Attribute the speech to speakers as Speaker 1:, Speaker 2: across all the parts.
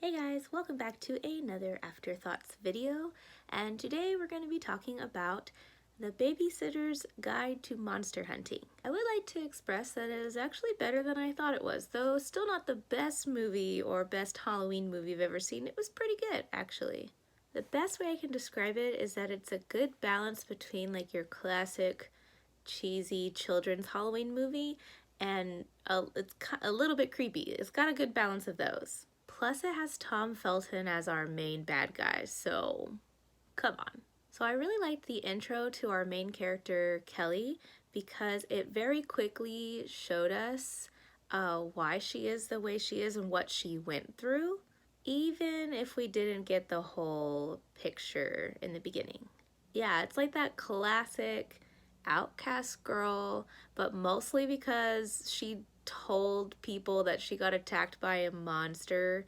Speaker 1: Hey guys, welcome back to another Afterthoughts video, and today we're going to be talking about The Babysitter's Guide to Monster Hunting. I would like to express that it is actually better than I thought it was, though still not the best movie or best Halloween movie I've ever seen. It was pretty good, actually. The best way I can describe it is that it's a good balance between like your classic cheesy children's Halloween movie and it's a little bit creepy. It's got a good balance of those. Plus it has Tom Felton as our main bad guy, so come on. So I really liked the intro to our main character, Kelly, because it very quickly showed us why she is the way she is and what she went through, even if we didn't get the whole picture in the beginning. Yeah, it's like that classic outcast girl, but mostly because she told people that she got attacked by a monster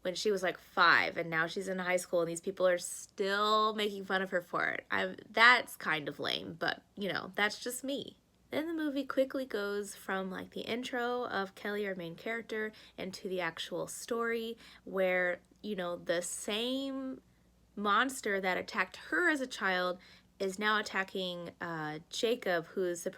Speaker 1: when she was like 5, and now she's in high school and these people are still making fun of her for it. That's kind of lame, but you know, that's just me. Then the movie quickly goes from like the intro of Kelly, our main character, into the actual story where, you know, the same monster that attacked her as a child is now attacking Jacob, who's the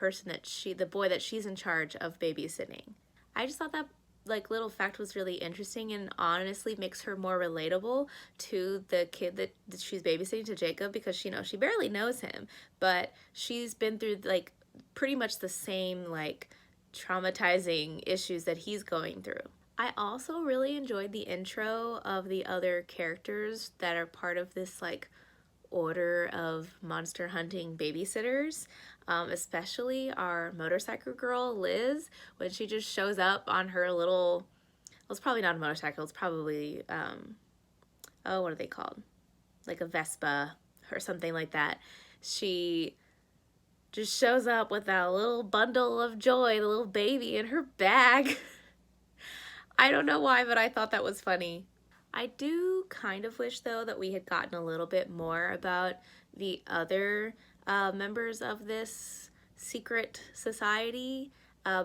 Speaker 1: boy that she's in charge of babysitting. I just thought that like little fact was really interesting and honestly makes her more relatable to the kid that she's babysitting, to Jacob, because she barely knows him, but she's been through like pretty much the same like traumatizing issues that he's going through. I also really enjoyed the intro of the other characters that are part of this like order of monster hunting babysitters, especially our motorcycle girl, Liz, when she just shows up on her little, well, it's probably not a motorcycle, it's probably, oh, what are they called? Like a Vespa or something like that. She just shows up with that little bundle of joy, the little baby in her bag. I don't know why, but I thought that was funny. I do kind of wish, though, that we had gotten a little bit more about the other members of this secret society,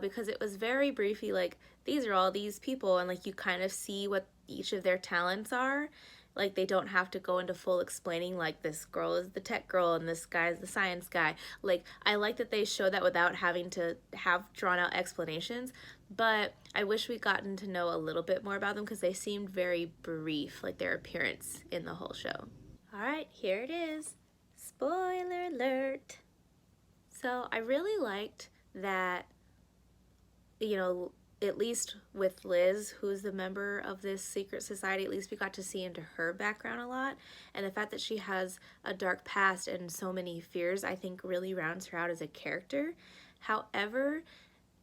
Speaker 1: because it was very briefly like, these are all these people, and like you kind of see what each of their talents are. Like they don't have to go into full explaining like this girl is the tech girl and this guy is the science guy. Like I like that they show that without having to have drawn out explanations, but I wish we'd gotten to know a little bit more about them because they seemed very brief, like their appearance in the whole show. All right, here it is. Spoiler alert. So I really liked that, you know, at least with Liz, who's the member of this secret society, at least we got to see into her background a lot. And the fact that she has a dark past and so many fears, I think really rounds her out as a character. However,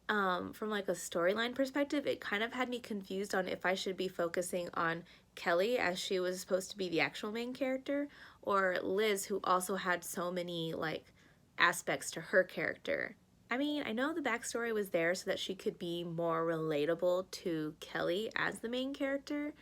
Speaker 1: from like a storyline perspective, it kind of had me confused on if I should be focusing on Kelly, as she was supposed to be the actual main character, or Liz, who also had so many like aspects to her character. I mean, I know the backstory was there so that she could be more relatable to Kelly as the main character.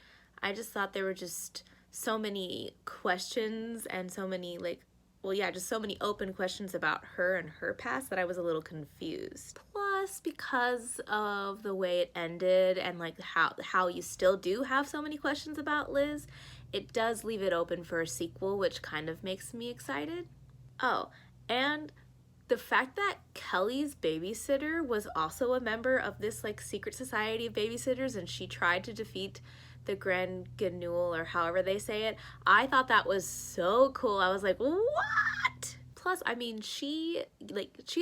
Speaker 1: I just thought there were just so many questions and so many like, well, yeah, just so many open questions about her and her past that I was a little confused. Plus, because of the way it ended and like how you still do have so many questions about Liz, it does leave it open for a sequel, which kind of makes me excited. Oh, and the fact that Kelly's babysitter was also a member of this like secret society of babysitters and she tried to defeat the Grand Ganul, or however they say it, I thought that was so cool. I was like, what? Plus, I mean, she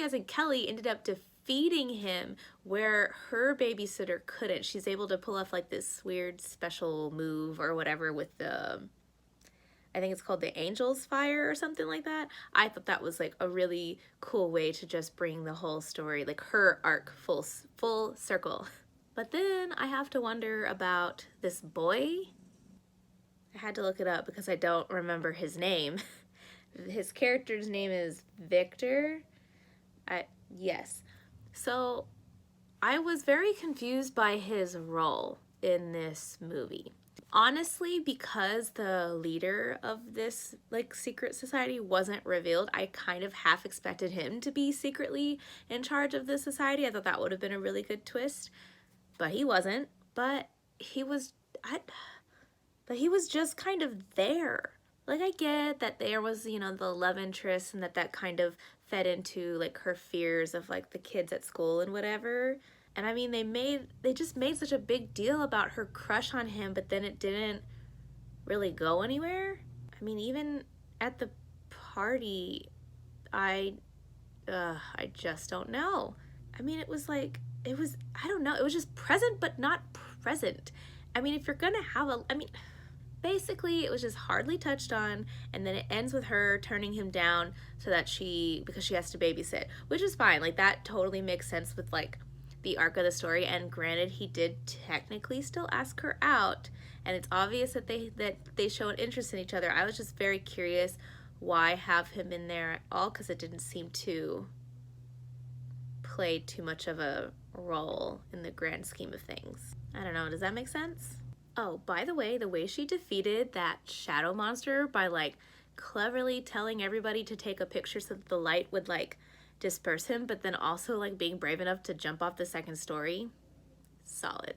Speaker 1: as in Kelly ended up defeating him where her babysitter couldn't. She's able to pull off like this weird special move or whatever with the, I think it's called the Angel's Fire or something like that. I thought that was like a really cool way to just bring the whole story, like her arc, full circle. But then I have to wonder about this boy. I had to look it up because I don't remember his name. His character's name is Victor. Yes. So I was very confused by his role in this movie. Honestly, because the leader of this like secret society wasn't revealed, I kind of half expected him to be secretly in charge of the society. I thought that would have been a really good twist, but he wasn't. But he was, but he was just kind of there. Like, I get that there was, you know, the love interest and that kind of fed into like her fears of like the kids at school and whatever. And I mean, they just made such a big deal about her crush on him, but then it didn't really go anywhere. I mean, even at the party, I just don't know. I mean, it was like, I don't know, it was just present but not present. I mean, if you're gonna have basically it was just hardly touched on, and then it ends with her turning him down so that because she has to babysit, which is fine. Like, that totally makes sense with like the arc of the story, and granted, he did technically still ask her out, and it's obvious that they show an interest in each other. I was just very curious why have him in there at all, because it didn't seem to play too much of a role in the grand scheme of things. I don't know, does that make sense? Oh, by the way she defeated that shadow monster by like cleverly telling everybody to take a picture so that the light would like disperse him, but then also like being brave enough to jump off the second story, solid.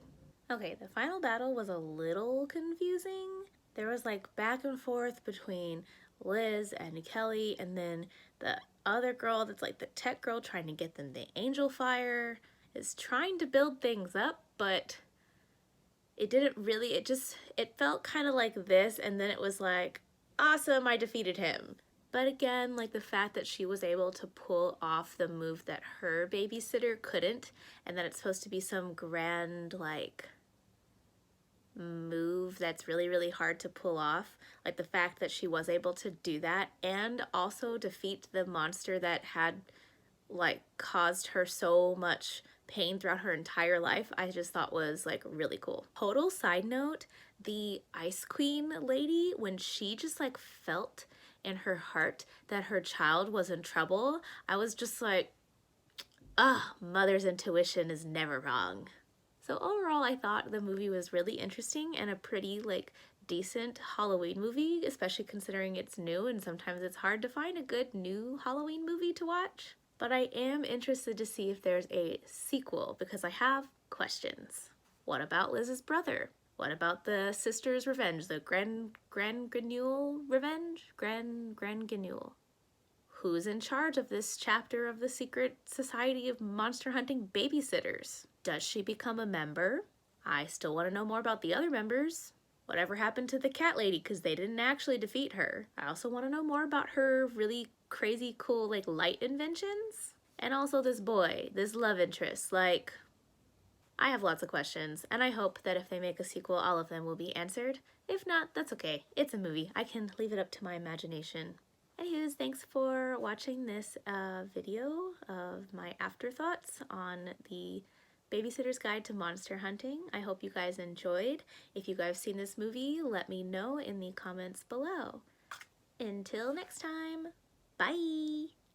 Speaker 1: Okay, the final battle was a little confusing. There was like back and forth between Liz and Kelly, and then the other girl that's like the tech girl trying to get them the angel fire is trying to build things up, but it didn't really, it felt kind of like this, and then it was like, awesome, I defeated him. But again, like the fact that she was able to pull off the move that her babysitter couldn't, and that it's supposed to be some grand like move that's really, really hard to pull off. Like the fact that she was able to do that and also defeat the monster that had like caused her so much pain throughout her entire life, I just thought was like really cool. Total side note, the Ice Queen lady, when she just like felt in her heart that her child was in trouble, I was just like, mother's intuition is never wrong. So overall, I thought the movie was really interesting and a pretty like decent Halloween movie, especially considering it's new and sometimes it's hard to find a good new Halloween movie to watch. But I am interested to see if there's a sequel because I have questions. What about Liz's brother? What about the sister's revenge, the Grand Granule revenge? Grand Granule. Who's in charge of this chapter of the secret society of monster hunting babysitters? Does she become a member? I still want to know more about the other members. Whatever happened to the cat lady, because they didn't actually defeat her. I also want to know more about her really crazy cool like light inventions. And also this boy, this love interest. Like, I have lots of questions, and I hope that if they make a sequel, all of them will be answered. If not, that's okay. It's a movie. I can leave it up to my imagination. Anyways, thanks for watching this video of my afterthoughts on the Babysitter's Guide to Monster Hunting. I hope you guys enjoyed. If you guys have seen this movie, let me know in the comments below. Until next time, bye!